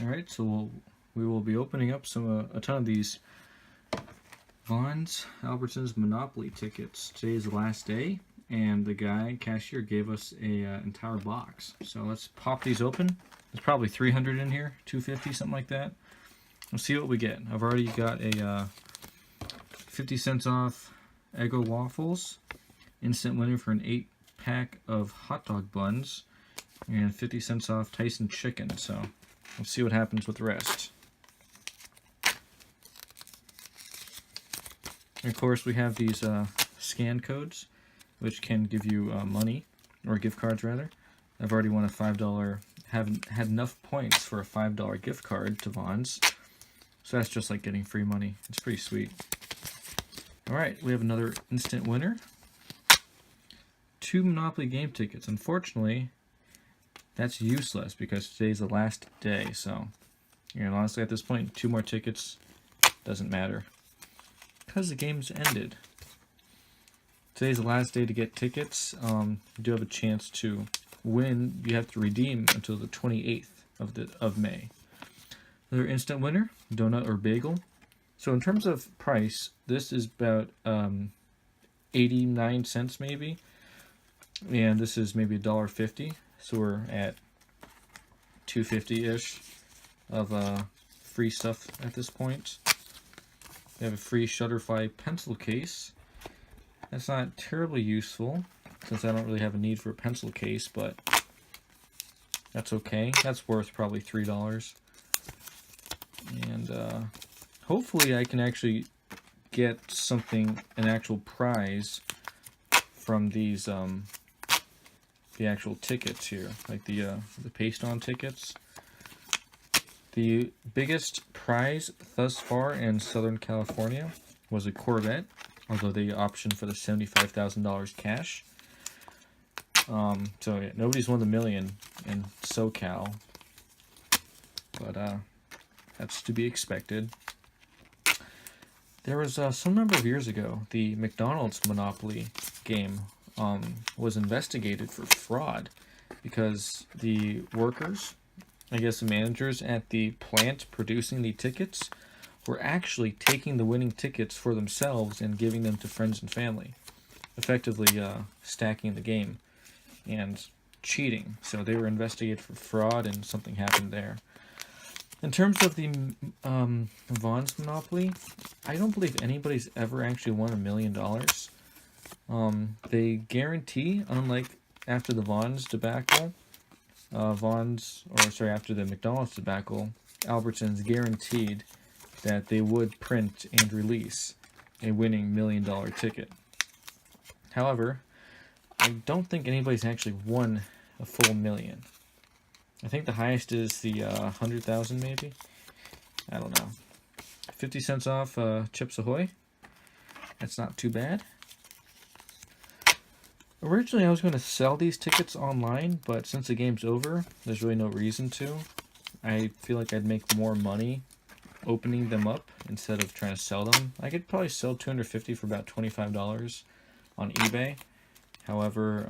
Alright, so we will be opening up a ton of these Vons Albertsons Monopoly tickets. Today is the last day, and the cashier gave us a entire box. So let's pop these open. There's probably 300 in here, 250, something like that. Let's see what we get. I've already got a 50 cents off Eggo waffles, instant winner for an 8-pack of hot dog buns, and 50 cents off Tyson chicken. So let's see what happens with the rest. And of course, we have these scan codes, which can give you money, or gift cards rather. I've already won a $5, haven't had enough points for a $5 gift card to Vons. So that's just like getting free money. It's pretty sweet. Alright, we have another instant winner. 2 Monopoly game tickets. Unfortunately, that's useless because today's the last day. So, honestly, at this point, 2 more tickets doesn't matter, because the game's ended. Today's the last day to get tickets. You do have a chance to win. You have to redeem until the 28th of May. Another instant winner, donut or bagel. So in terms of price, this is about 89 cents maybe, and this is maybe $1.50. So we're at $2.50-ish of free stuff at this point. We have a free Shutterfly pencil case. That's not terribly useful, since I don't really have a need for a pencil case, but that's okay. That's worth probably $3. And hopefully I can actually get something, an actual prize from these, the actual tickets here, like the paste-on tickets. The biggest prize thus far in Southern California was a Corvette, although they optioned for the $75,000 cash. So yeah, nobody's won the million in SoCal, but that's to be expected. There was some number of years ago, the McDonald's Monopoly game was investigated for fraud because the workers, I guess the managers at the plant producing the tickets, were actually taking the winning tickets for themselves and giving them to friends and family, effectively stacking the game and cheating. So they were investigated for fraud, and something happened there. In terms of the Vons Monopoly, I don't believe anybody's ever actually won $1 million. They guarantee, unlike after the Vons debacle, after the McDonald's debacle, Albertsons guaranteed that they would print and release a winning $1 million ticket. However, I don't think anybody's actually won a full $1 million. I think the highest is the 100,000 maybe. I don't know. 50 cents off Chips Ahoy. That's not too bad. Originally, I was going to sell these tickets online, but since the game's over, there's really no reason to. I feel like I'd make more money opening them up instead of trying to sell them. I could probably sell 250 for about $25 on eBay. However,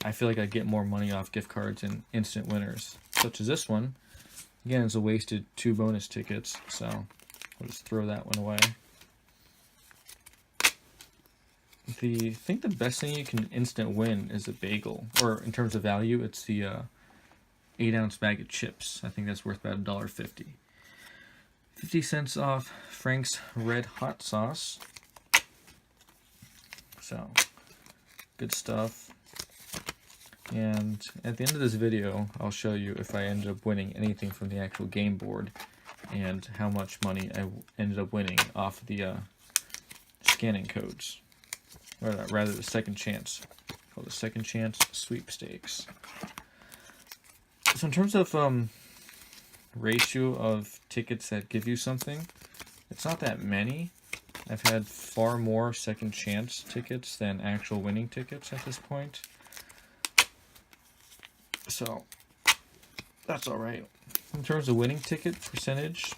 I feel like I'd get more money off gift cards and instant winners, such as this one. Again, it's a wasted 2 bonus tickets, so I'll just throw that one away. I think the best thing you can instant win is a bagel, or in terms of value, it's the 8-ounce bag of chips. I think that's worth about $1.50. 50 cents off Frank's Red Hot Sauce. So, good stuff. And at the end of this video, I'll show you if I ended up winning anything from the actual game board and how much money I ended up winning off the scanning codes. Or rather, the second chance. Called the second chance sweepstakes. So in terms of ratio of tickets that give you something, it's not that many. I've had far more second chance tickets than actual winning tickets at this point. So that's alright. In terms of winning ticket percentage,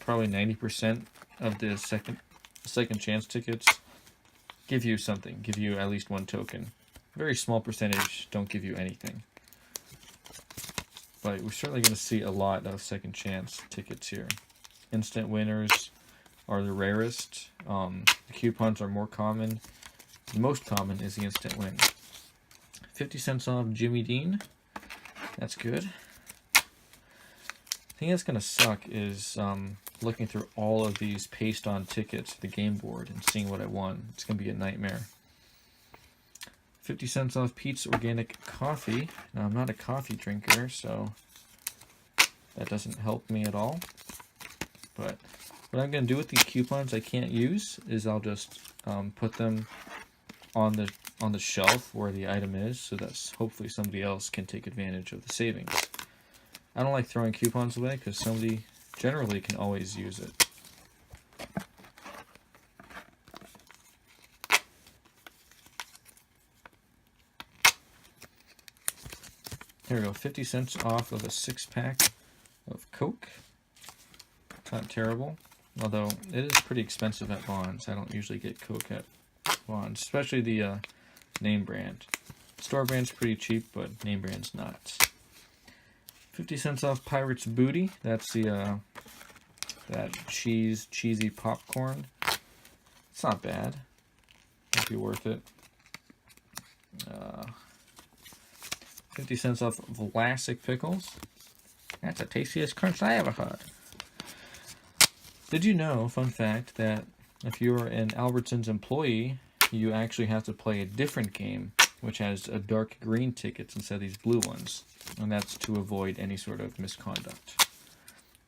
probably 90% of the second chance tickets give you something, give you at least 1 token. A very small percentage don't give you anything. but we're certainly going to see a lot of second chance tickets here. Instant winners are the rarest. The coupons are more common. The most common is the instant win. 50 cents off Jimmy Dean. That's good. The thing that's going to suck is looking through all of these paste-on tickets to the game board and seeing what I won. It's going to be a nightmare. 50 cents off Pete's Organic Coffee. Now, I'm not a coffee drinker, so that doesn't help me at all. But what I'm going to do with these coupons I can't use is I'll just put them on the shelf where the item is, so that hopefully somebody else can take advantage of the savings. I don't like throwing coupons away because somebody generally can always use it. Here we go, 50 cents off of a 6-pack of Coke. It's not terrible, although it is pretty expensive at Vons. I don't usually get Coke at Vons, especially the name brand. Store brand's pretty cheap, but name brand's not. 50 cents off Pirate's Booty. That's the that cheesy popcorn. It's not bad. Might be worth it. 50 cents off Vlasic pickles. That's the tastiest crunch I ever had. Did you know, fun fact, that if you're an Albertsons employee, you actually have to play a different game, which has a dark green tickets instead of these blue ones. And that's to avoid any sort of misconduct.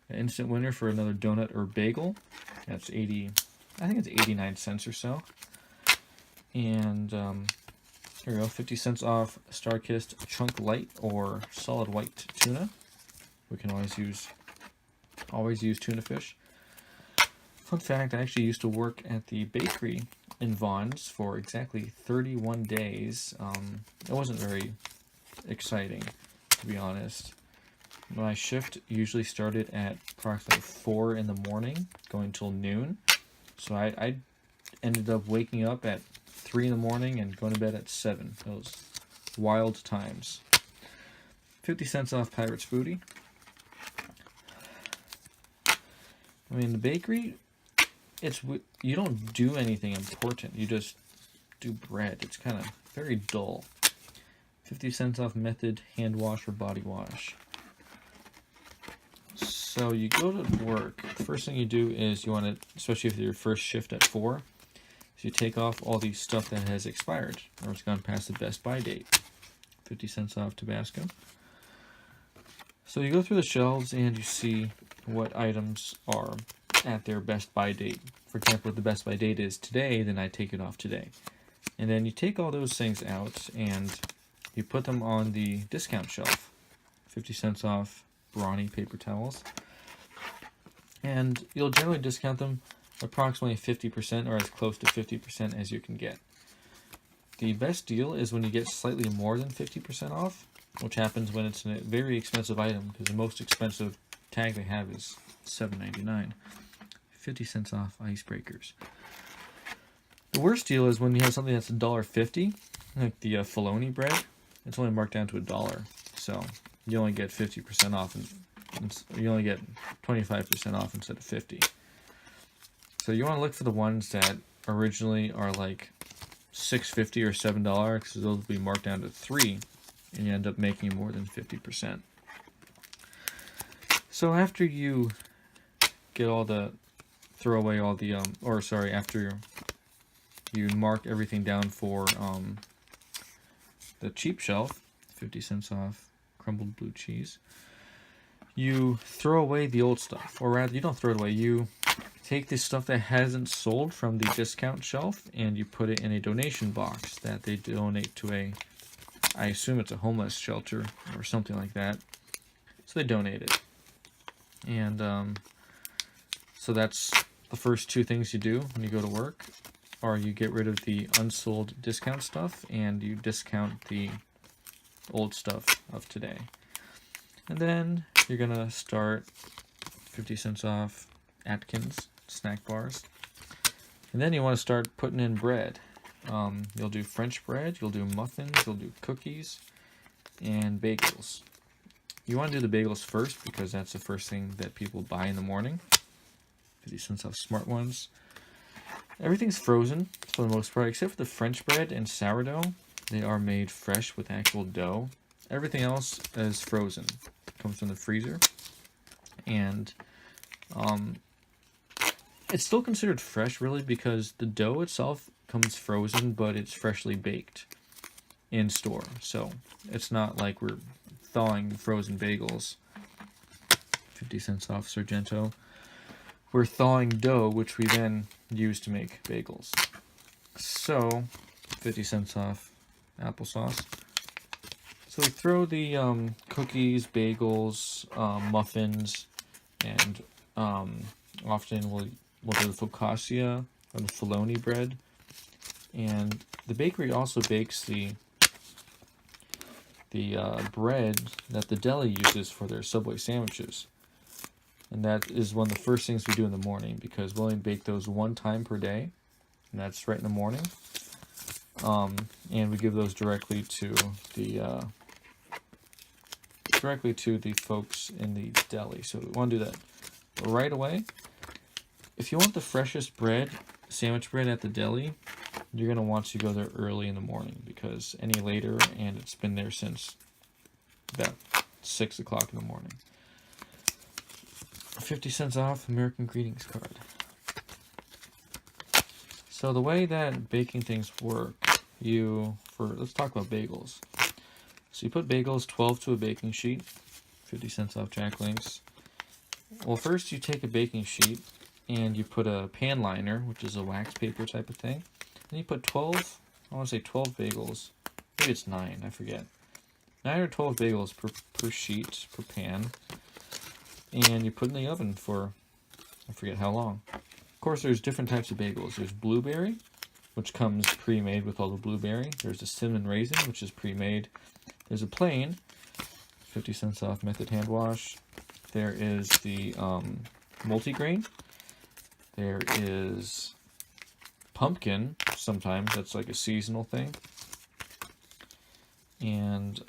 An instant winner for another donut or bagel. That's 80, I think it's 89 cents or so. And here we go, 50 cents off Star-Kissed Chunk Light or Solid White Tuna. We can always use tuna fish. Fun fact, I actually used to work at the bakery in Vons for exactly 31 days. It wasn't very exciting, to be honest. My shift usually started at approximately 4 in the morning, going till noon. So I ended up waking up at 3 in the morning and going to bed at 7. Those wild times. 50 cents off Pirate's Booty. I mean, the bakery, you don't do anything important. You just do bread. It's kind of very dull. 50 cents off Method hand wash or body wash. So you go to work. The first thing you do is you want to, especially if your first shift at 4, is you take off all the stuff that has expired or it's gone past the best by date. 50 cents off Tabasco. So you go through the shelves and you see what items are at their best by date. For example, if the best by date is today, then I take it off today. And then you take all those things out and you put them on the discount shelf. 50 cents off Brawny paper towels. And you'll generally discount them approximately 50% or as close to 50% as you can get. The best deal is when you get slightly more than 50% off, which happens when it's a very expensive item, because the most expensive tag they have is $7.99. 50 cents off icebreakers. The worst deal is when you have something that's $1.50, like the Filoni bread. It's only marked down to $1, so you only get 50% off, and you only get 25% off instead of 50. So you want to look for the ones that originally are like $6.50 or $7, because those will be marked down to $3, and you end up making more than 50%. So after you get all the, throw away all the, after you mark everything down for the cheap shelf, 50 cents off crumbled blue cheese, you throw away the old stuff, or rather, you don't throw it away, you take the stuff that hasn't sold from the discount shelf and you put it in a donation box that they donate to I assume it's a homeless shelter or something like that. So they donate it. And so that's the first two things you do when you go to work, or you get rid of the unsold discount stuff and you discount the old stuff of today. And then you're gonna start 50 cents off Atkins snack bars. And then you want to start putting in bread. You'll do French bread, you'll do muffins, you'll do cookies, and bagels. You want to do the bagels first because that's the first thing that people buy in the morning. 50 cents off Smart Ones. Everything's frozen for the most part, except for the French bread and sourdough. They are made fresh with actual dough. Everything else is frozen. Comes from the freezer. And it's still considered fresh, really, because the dough itself comes frozen, but it's freshly baked in store. So it's not like we're thawing frozen bagels. 50 cents off Sargento. We're thawing dough, which we then use to make bagels. So 50 cents off applesauce. So we throw the cookies, bagels, muffins, and often we'll do the focaccia or the bologna bread. And the bakery also bakes the bread that the deli uses for their Subway sandwiches. And that is one of the first things we do in the morning, because we only bake those one time per day, and that's right in the morning. And we give those directly to the folks in the deli. So we want to do that right away. If you want the freshest bread, sandwich bread at the deli, you're going to want to go there early in the morning, because any later, and it's been there since about 6 o'clock in the morning. 50 cents off American Greetings card. So the way that baking things work, let's talk about bagels. So you put bagels 12 to a baking sheet, 50 cents off Jack Links. Well, first you take a baking sheet and you put a pan liner, which is a wax paper type of thing. And you put 12 bagels, maybe it's 9, I forget. 9 or 12 bagels per sheet, per pan. And you put in the oven for, I forget how long. Of course, there's different types of bagels. There's blueberry, which comes pre-made with all the blueberry. There's the cinnamon raisin, which is pre-made. There's a plain, 50 cents off Method Hand Wash. There is the multigrain. There is pumpkin, sometimes. That's like a seasonal thing. And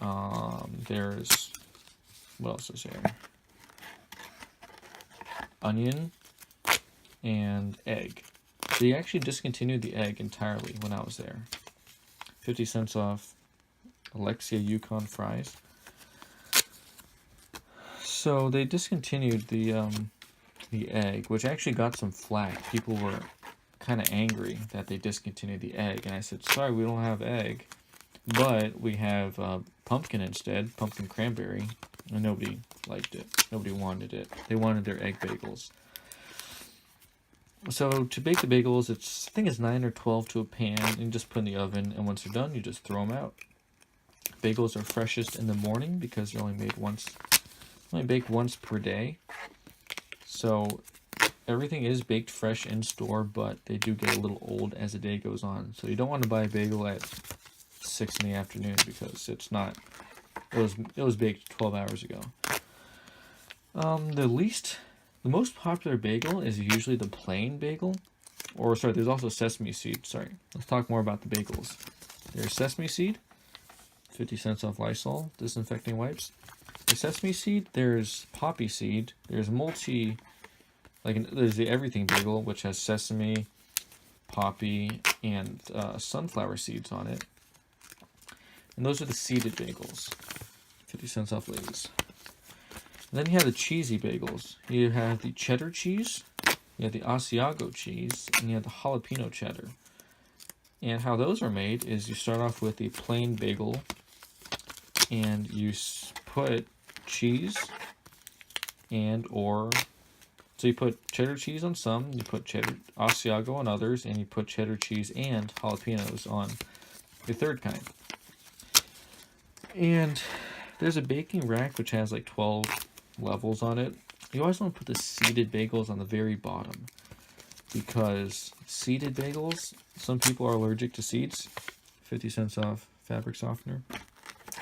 there's, what else is there? Onion and egg. They actually discontinued the egg entirely when I was there. 50 cents off Alexia Yukon fries. So they discontinued the egg, which actually got some flack. People were kind of angry that they discontinued the egg, and I said, sorry, we don't have egg, but we have pumpkin instead, pumpkin cranberry, and nobody liked it. Nobody wanted it. They wanted their egg bagels. So to bake the bagels, I think it's 9 or 12 to a pan, and you just put in the oven, and once they're done, you just throw them out. Bagels are freshest in the morning because they're only baked once per day. So everything is baked fresh in store, but they do get a little old as the day goes on. So you don't want to buy a bagel at 6 in the afternoon, because it's not. It was baked 12 hours ago. The most popular bagel is usually the plain bagel. There's also sesame seed. Sorry. Let's talk more about the bagels. There's sesame seed, 50 cents off Lysol disinfecting wipes. There's sesame seed, there's poppy seed, there's there's the everything bagel, which has sesame, poppy, and sunflower seeds on it. And those are the seeded bagels. 50 cents off Lay's. And then you have the cheesy bagels. You have the cheddar cheese, you have the Asiago cheese, and you have the jalapeno cheddar. And how those are made is you start off with a plain bagel, and you put cheese so you put cheddar cheese on some, you put cheddar Asiago on others, and you put cheddar cheese and jalapenos on the third kind. And there's a baking rack which has like 12 levels on it. You always want to put the seeded bagels on the very bottom, because seeded bagels, some people are allergic to seeds. 50 cents off fabric softener.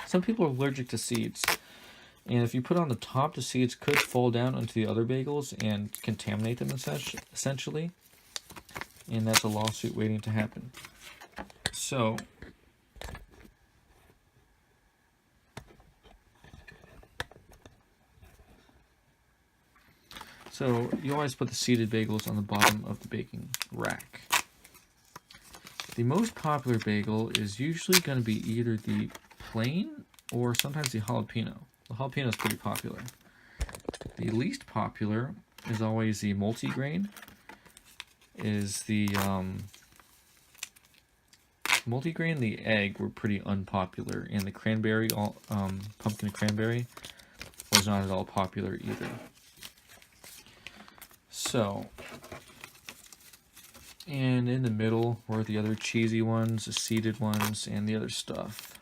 Some people are allergic to seeds, and if you put on the top, the seeds could fall down onto the other bagels and contaminate them essentially, and that's a lawsuit waiting to happen. So So you always put the seeded bagels on the bottom of the baking rack. The most popular bagel is usually going to be either the plain or sometimes the jalapeno. The jalapeno is pretty popular. The least popular is always the multigrain. Is the multigrain, the egg were pretty unpopular, and the cranberry, pumpkin cranberry, was not at all popular either. So, and in the middle were the other cheesy ones, the seeded ones, and the other stuff.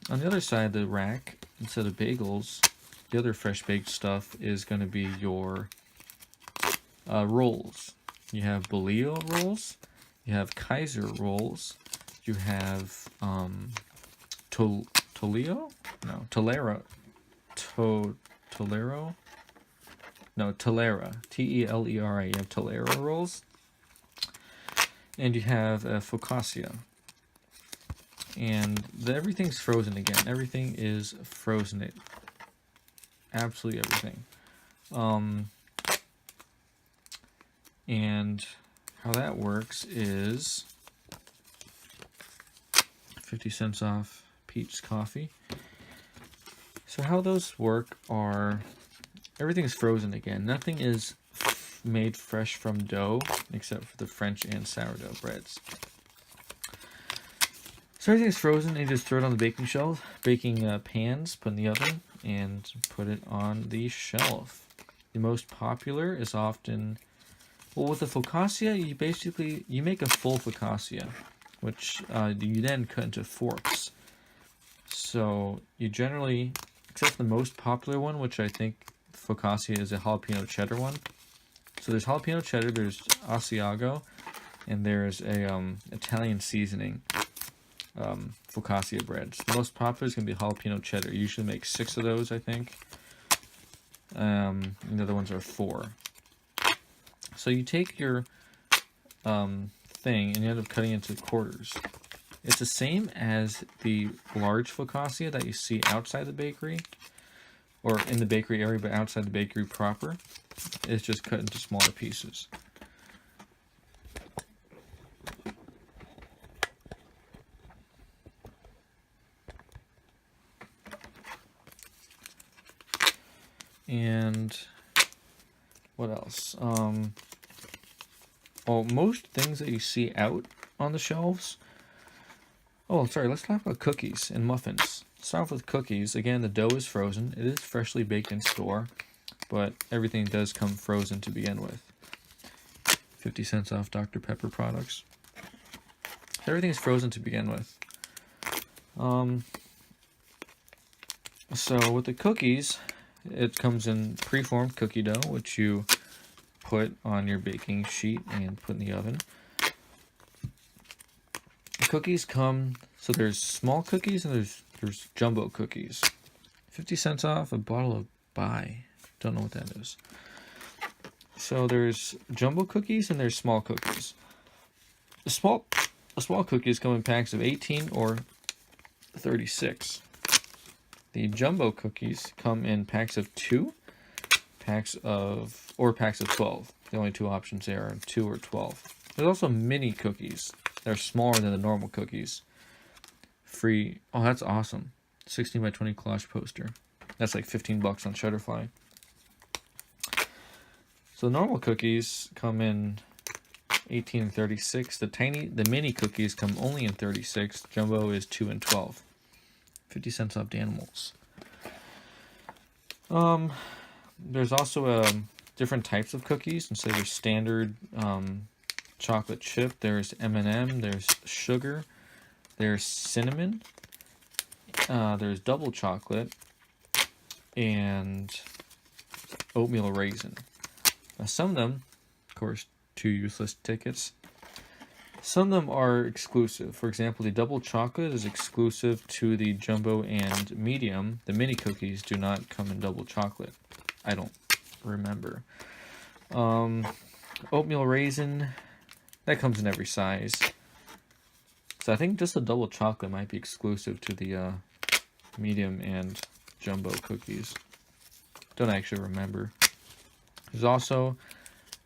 On the other side of the rack, instead of bagels, the other fresh baked stuff is going to be your rolls. You have bolillo rolls, you have Kaiser rolls, you have Tolero, Telera, Telera. You have Telera rolls, and you have focaccia. And everything's frozen again. Everything is frozen. Absolutely everything. And how that works is 50 cents off Pete's Coffee. So how those work are, everything is frozen again. Nothing is made fresh from dough except for the French and sourdough breads. So everything is frozen, and you just throw it on the baking pans, put in the oven, and put it on the shelf. The most popular is often, well, with the focaccia, you make a full focaccia, which you then cut into forks. So you generally, except for the most popular one, which I think focaccia is a jalapeno cheddar one. So there's jalapeno cheddar, there's Asiago, and there's a Italian seasoning focaccia breads. The most popular is going to be jalapeno cheddar. You usually make 6 of those, I think. And the other ones are 4. So you take your thing and you end up cutting it into quarters. It's the same as the large focaccia that you see outside the bakery, or in the bakery area, but outside the bakery proper. It's just cut into smaller pieces. And what else? Well, most things that you see out on the shelves. Oh, sorry, let's talk about cookies and muffins. Start off with cookies. Again, the dough is frozen. It is freshly baked in store, but everything does come frozen to begin with. 50 cents off Dr. Pepper products. Everything is frozen to begin with. So with the cookies, it comes in preformed cookie dough, which you put on your baking sheet and put in the oven. The cookies come, so there's small cookies and there's jumbo cookies. 50 cents off a bottle of Bai. Don't know what that is. So there's jumbo cookies and there's small cookies. The small cookies come in packs of 18 or 36. The jumbo cookies come in packs of 2, packs of 12. The only 2 options there are 2 or 12. There's also mini cookies. They're smaller than the normal cookies. Free. Oh, that's awesome. 16 by 20 collage poster. That's like $15 on Shutterfly. So the normal cookies come in 18 and 36. The mini cookies come only in 36. Jumbo is 2 and 12. 50 cents off Danimals. There's also different types of cookies. And so there's standard chocolate chip. There's M&M. There's sugar. There's cinnamon. There's double chocolate. And oatmeal raisin. Now some of them, of course, 2 useless tickets. Some of them are exclusive. For example, the double chocolate is exclusive to the jumbo and medium. The mini cookies do not come in double chocolate. I don't remember. Oatmeal raisin, that comes in every size. So I think just the double chocolate might be exclusive to the medium and jumbo cookies. Don't actually remember. There's also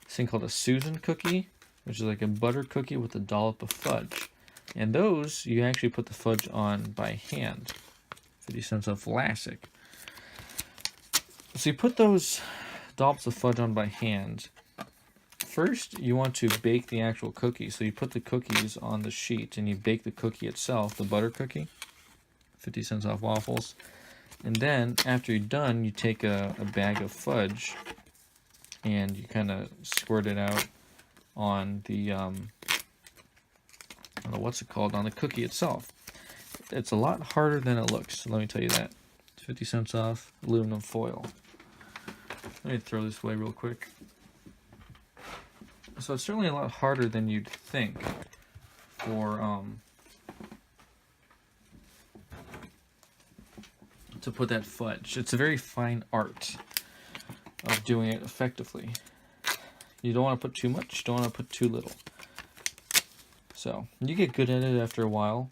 this thing called a Susan cookie, which is like a butter cookie with a dollop of fudge. And those, you actually put the fudge on by hand. 50 cents off Vlasic. So you put those dollops of fudge on by hand. First, you want to bake the actual cookie. So you put the cookies on the sheet and you bake the cookie itself, the butter cookie. 50 cents off Waffles. And then, after you're done, you take a bag of fudge and you kind of squirt it out on the, I don't know what's it called, on the cookie itself. It's a lot harder than it looks, so let me tell you that. It's 50 cents off aluminum foil. Let me throw this away real quick. So it's certainly a lot harder than you'd think for to put that fudge. It's a very fine art of doing it effectively. You don't want to put too much, you don't want to put too little. So you get good at it after a while.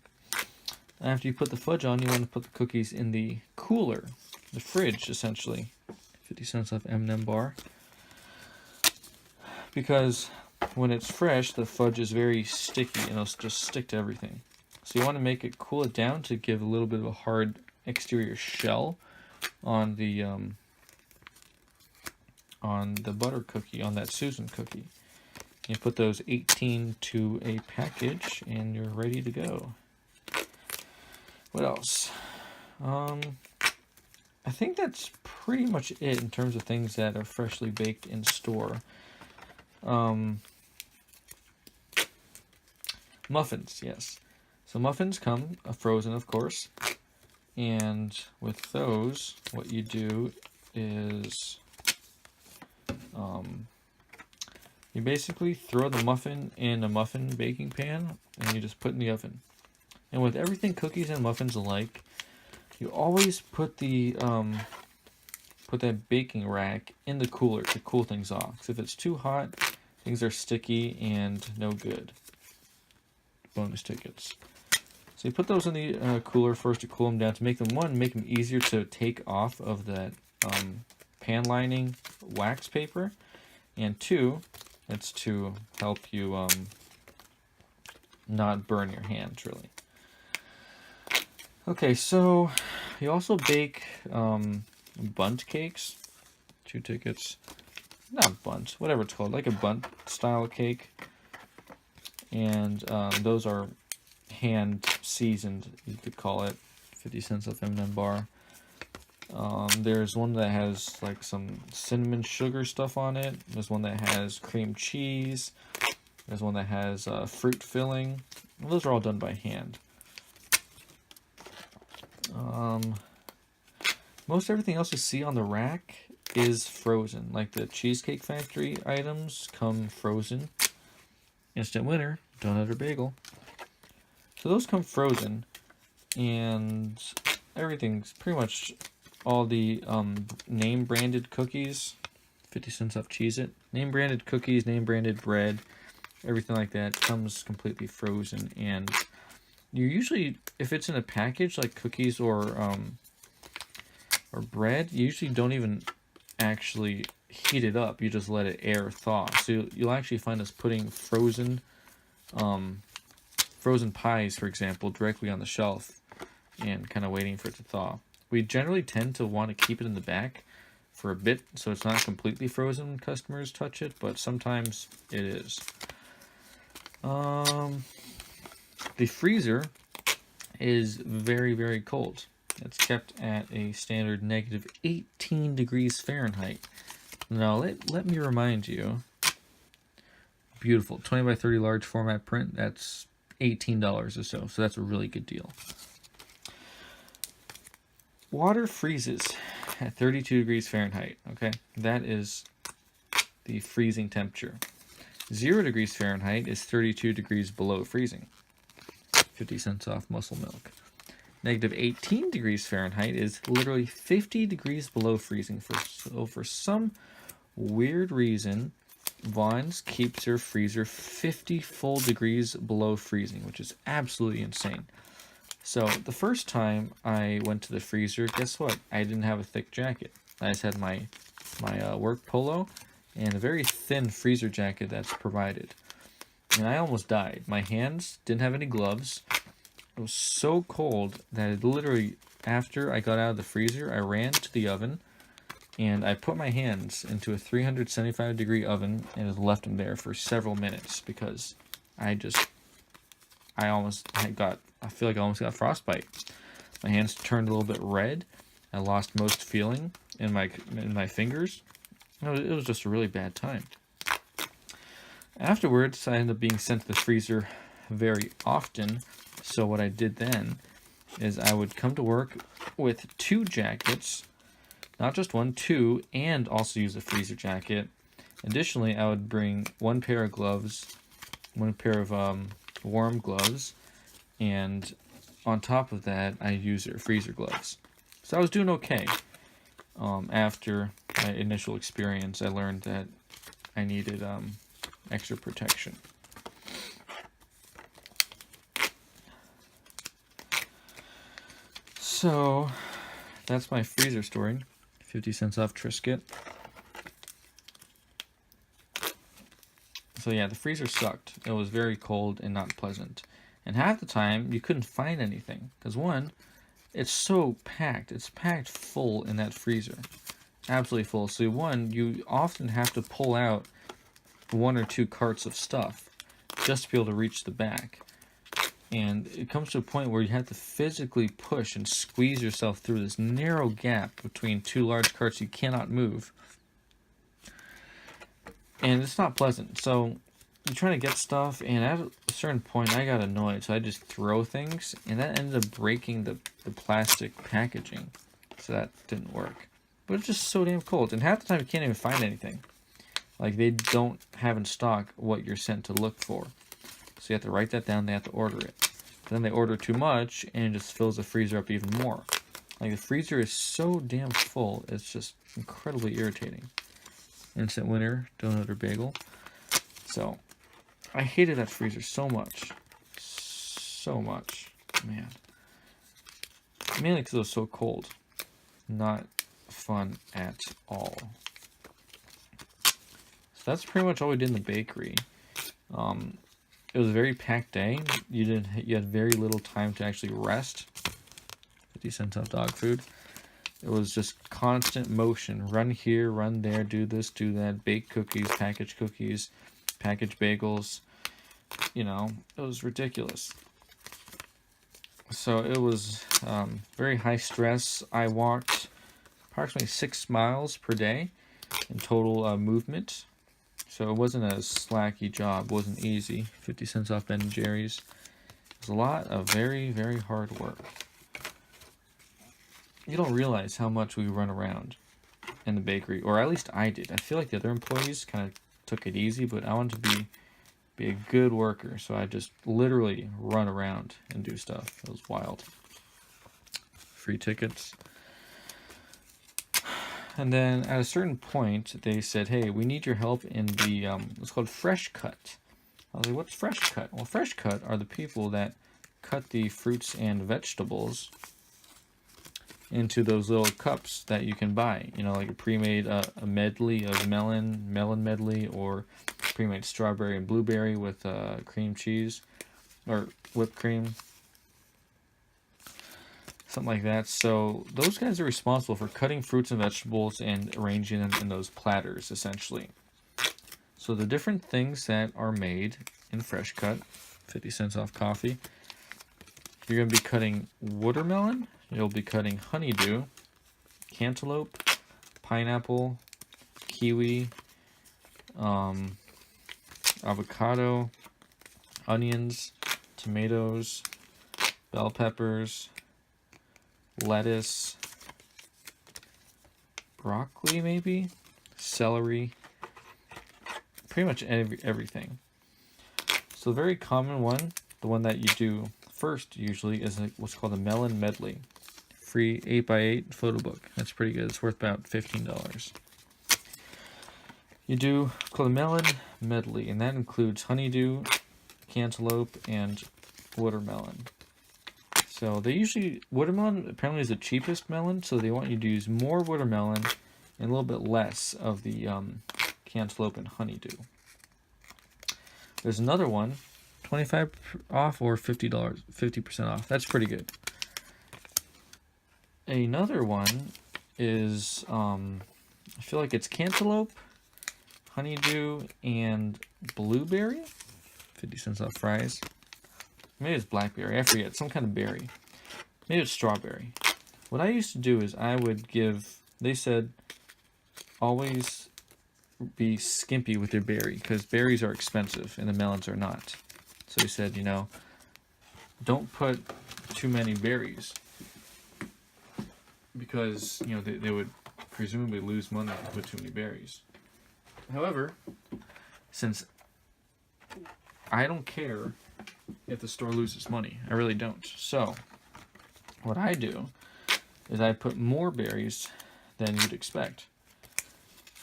After you put the fudge on, you want to put the cookies in the cooler, the fridge essentially. 50 cents off M&M bar. Because when it's fresh, the fudge is very sticky and it'll just stick to everything. So you want to make it cool it down to give a little bit of a hard exterior shell on the butter cookie, on that Susan cookie. You put those 18 to a package and you're ready to go. What else? I think that's pretty much it in terms of things that are freshly baked in store. Muffins, yes. So muffins come frozen, of course. And with those, what you do is you basically throw the muffin in a muffin baking pan and you just put it in the oven. And with everything cookies and muffins alike, you always put the put that baking rack in the cooler to cool things off. Because if it's too hot, things are sticky and no good. Bonus tickets. So you put those in the cooler first to cool them down to make them easier to take off of that pan lining wax paper, and two, it's to help you not burn your hands really. Okay, so you also bake bundt cakes. 2 tickets. Not bundt, whatever it's called, like a bundt style cake. And those are hand seasoned, you could call it. 50 cents off M&M bar. There's one that has like some cinnamon sugar stuff on it. There's one that has cream cheese. There's one that has fruit filling. And those are all done by hand. Most everything else you see on the rack is frozen. Like the Cheesecake Factory items come frozen. Instant winner, donut or bagel. So those come frozen, and everything's pretty much all the name branded cookies. 50 cents off Cheez-It. Name branded cookies, name branded bread, everything like that comes completely frozen. And you usually, if it's in a package like cookies or bread, you usually don't even actually heat it up. You just let it air thaw. So you'll actually find us putting frozen pies, for example, directly on the shelf and kind of waiting for it to thaw. We generally tend to want to keep it in the back for a bit so it's not completely frozen when customers touch it, but sometimes it is. The freezer is very, very cold. It's kept at a standard negative 18 degrees Fahrenheit. Now, let me remind you, beautiful, 20 by 30 large format print, that's $18 or so that's a really good deal. Water freezes at 32 degrees Fahrenheit, okay? That is the freezing temperature. 0 degrees Fahrenheit is 32 degrees below freezing. 50 cents off Muscle Milk. Negative 18 degrees Fahrenheit is literally 50 degrees below freezing. For some weird reason, Vaughn's keeps their freezer 50 full degrees below freezing, which is absolutely insane. So the first time I went to the freezer, guess what? I didn't have a thick jacket. I just had my work polo and a very thin freezer jacket that's provided. And I almost died. My hands didn't have any gloves. It was so cold that it literally, after I got out of the freezer, I ran to the oven and I put my hands into a 375 degree oven and just left them there for several minutes because I feel like I almost got frostbite. My hands turned a little bit red. I lost most feeling in my fingers. It was just a really bad time. Afterwards, I ended up being sent to the freezer very often. So what I did then is I would come to work with 2 jackets, not just 1, 2, and also use a freezer jacket. Additionally, I would bring 1 pair of gloves, 1 pair of warm gloves, and on top of that, I used freezer gloves. So I was doing okay. After my initial experience, I learned that I needed extra protection. So that's my freezer story. 50 cents off Triscuit. So yeah, the freezer sucked. It was very cold and not pleasant. And half the time, you couldn't find anything. Because one, it's so packed. It's packed full in that freezer. Absolutely full. So one, you often have to pull out 1 or 2 carts of stuff just to be able to reach the back. And it comes to a point where you have to physically push and squeeze yourself through this narrow gap between 2 large carts you cannot move. And it's not pleasant. So you're trying to get stuff, and at a certain point I got annoyed, so I just throw things, and that ended up breaking the plastic packaging. So that didn't work. But it's just so damn cold, and half the time you can't even find anything. Like, they don't have in stock what you're sent to look for. So you have to write that down, they have to order it. But then they order too much, and it just fills the freezer up even more. Like, the freezer is so damn full, it's just incredibly irritating. Instant winner, donut or bagel. So, I hated that freezer so much. So much. Man. Mainly because it was so cold. Not fun at all. So that's pretty much all we did in the bakery. It was a very packed day. You had very little time to actually rest. 50 cents off dog food. It was just constant motion. Run here, run there, do this, do that. Bake cookies, package bagels. You know, it was ridiculous. So it was very high stress. I walked approximately 6 miles per day in total movement. So it wasn't a slacky job. It wasn't easy. 50 cents off Ben & Jerry's. It was a lot of very, very hard work. You don't realize how much we run around in the bakery, or at least I did. I feel like the other employees kind of took it easy, but I wanted to be a good worker, so I just literally run around and do stuff. It was wild. Free tickets. And then at a certain point, they said, hey, we need your help in the, it's called Fresh Cut. I was like, what's Fresh Cut? Well, Fresh Cut are the people that cut the fruits and vegetables into those little cups that you can buy. You know, like a pre-made a medley of melon medley, or pre-made strawberry and blueberry with cream cheese, or whipped cream. Something like that. So those guys are responsible for cutting fruits and vegetables and arranging them in those platters, essentially. So the different things that are made in Fresh Cut, 50 cents off coffee. You're going to be cutting watermelon. You'll be cutting honeydew, cantaloupe, pineapple, kiwi, avocado, onions, tomatoes, bell peppers, lettuce, broccoli maybe, celery, pretty much everything. So the very common one, the one that you do first usually, is what's called a melon medley. Free 8x8 photo book. That's pretty good. It's worth about $15. You do called a melon medley, and that includes honeydew, cantaloupe, and watermelon. So they usually, watermelon apparently is the cheapest melon, so they want you to use more watermelon and a little bit less of the cantaloupe and honeydew. There's another one, 25 off or $50, 50% off. That's pretty good. Another one is, I feel like it's cantaloupe, honeydew, and blueberry. 50 cents off fries. Maybe it's blackberry. I forget. Some kind of berry. Maybe it's strawberry. What I used to do is I would give, they said, always be skimpy with your berry because berries are expensive and the melons are not. So he said, you know, don't put too many berries because, you know, they would presumably lose money if you put too many berries. However, since I don't care if the store loses money, I really don't. So what I do is I put more berries than you'd expect.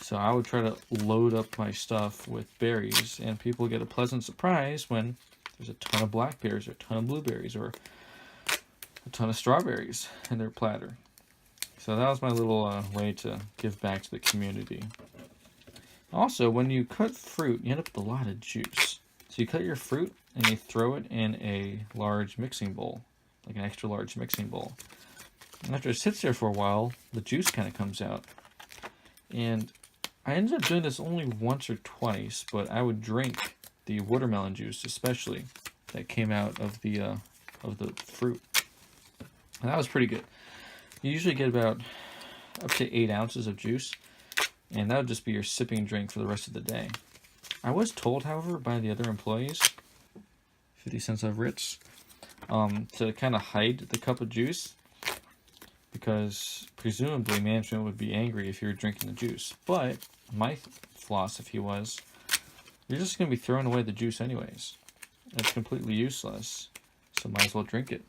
So I would try to load up my stuff with berries, and people get a pleasant surprise when there's a ton of blackberries or a ton of blueberries or a ton of strawberries in their platter. So that was my little way to give back to the community. Also, when you cut fruit, you end up with a lot of juice. So you cut your fruit and you throw it in a large mixing bowl, like an extra large mixing bowl. And after it sits there for a while, the juice kind of comes out. And I ended up doing this only once or twice, but I would drink the watermelon juice, especially, that came out of the fruit. And that was pretty good. You usually get about up to 8 ounces of juice, and that would just be your sipping drink for the rest of the day. I was told, however, by the other employees, 50 cents off Ritz, to kind of hide the cup of juice, because presumably management would be angry if you were drinking the juice. But my philosophy was, you're just going to be throwing away the juice anyways. It's completely useless, so might as well drink it.